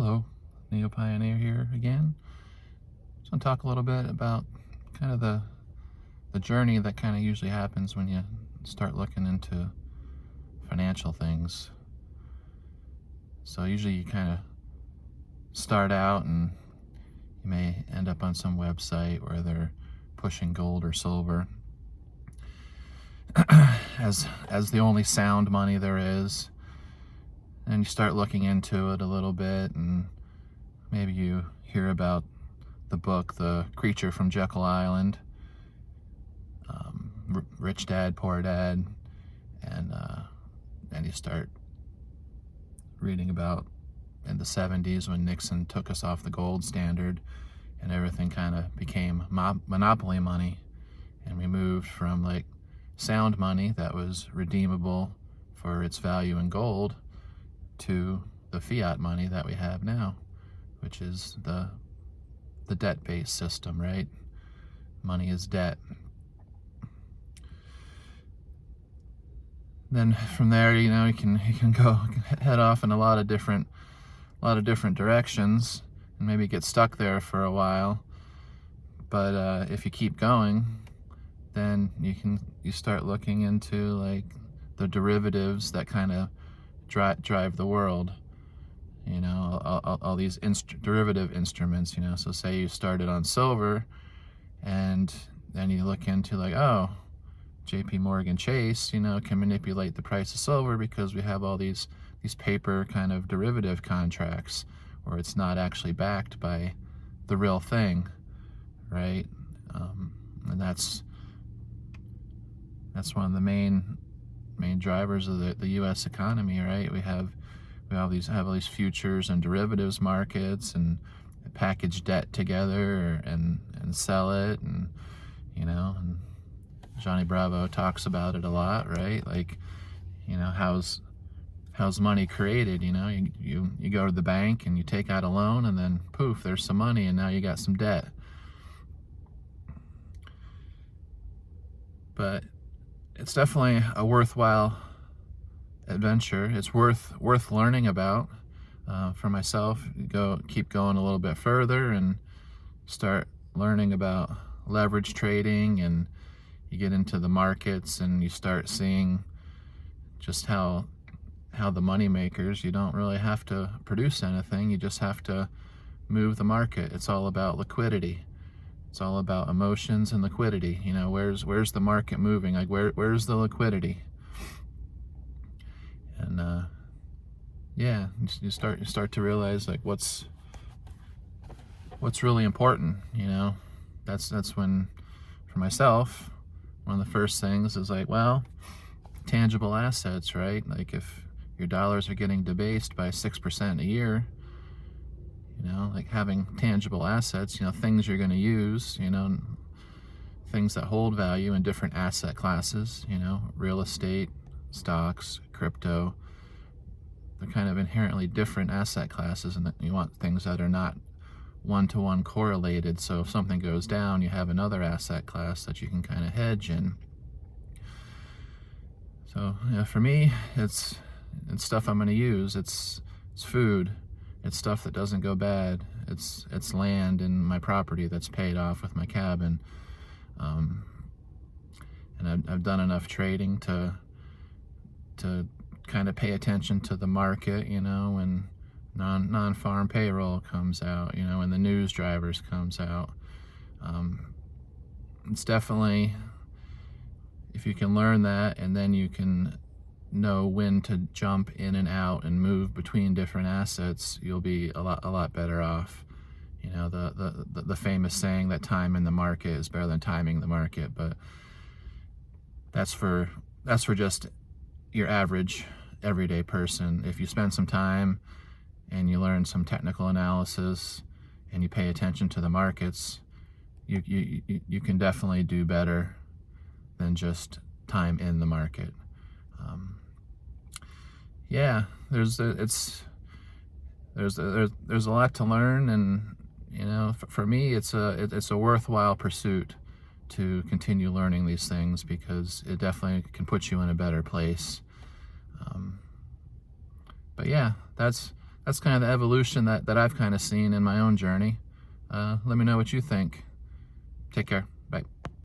Hello, NeoPioneer here again. Just want to talk a little bit about kind of the journey that kind of usually happens when you start looking into financial things. So usually you kind of start out and you may end up on some website where they're pushing gold or silver as the only sound money there is. And you start looking into it a little bit, and maybe you hear about the book, The Creature from Jekyll Island, Rich Dad, Poor Dad, and you start reading about in the 70s when Nixon took us off the gold standard and everything kind of became monopoly money, and we moved from like sound money that was redeemable for its value in gold to the fiat money that we have now, which is the debt-based system, right? Money is debt. Then from there, you can go head off in a lot of different directions and maybe get stuck there for a while. But if you keep going, then you start looking into like the derivatives that kind of drive the world, all these derivative instruments, so say you started on silver and then you look into like, oh, JP Morgan Chase, can manipulate the price of silver because we have all these paper kind of derivative contracts where it's not actually backed by the real thing, right? And that's one of the main drivers of the U.S. economy, right? We have all these futures and derivatives markets, and package debt together and sell it, and and Johnny Bravo talks about it a lot, right? Like, how's money created? You go to the bank and you take out a loan, and then poof, there's some money, and now you got some debt. But it's definitely a worthwhile adventure. It's worth learning about. For myself, keep going a little bit further and start learning about leverage trading, and you get into the markets and you start seeing just how the money makers, you don't really have to produce anything, you just have to move the market. It's all about liquidity. It's all about emotions and liquidity. Where's the market moving? Like where's the liquidity? And yeah, you start to realize like what's really important. That's when, for myself, one of the first things is like, well, tangible assets, right? Like if your dollars are getting debased by 6% a year, like having tangible assets, things you're going to use, things that hold value in different asset classes, real estate, stocks, crypto. They're kind of inherently different asset classes, and you want things that are not one-to-one correlated. So if something goes down, you have another asset class that you can kind of hedge in. So for me, it's stuff I'm going to use. It's food. It's stuff that doesn't go bad. It's land and my property that's paid off with my cabin. And I've done enough trading to kind of pay attention to the market, when non-farm payroll comes out, when the news drivers comes out. It's definitely, if you can learn that, and then you can know when to jump in and out and move between different assets, you'll be a lot better off. The famous saying that time in the market is better than timing the market, but that's for just your average everyday person. If you spend some time and you learn some technical analysis and you pay attention to the markets, you can definitely do better than just time in the market. Yeah, there's a lot to learn, and for me, it's a worthwhile pursuit to continue learning these things, because it definitely can put you in a better place. But yeah, that's that's kind of the evolution that I've kind of seen in my own journey. Let me know what you think. Take care.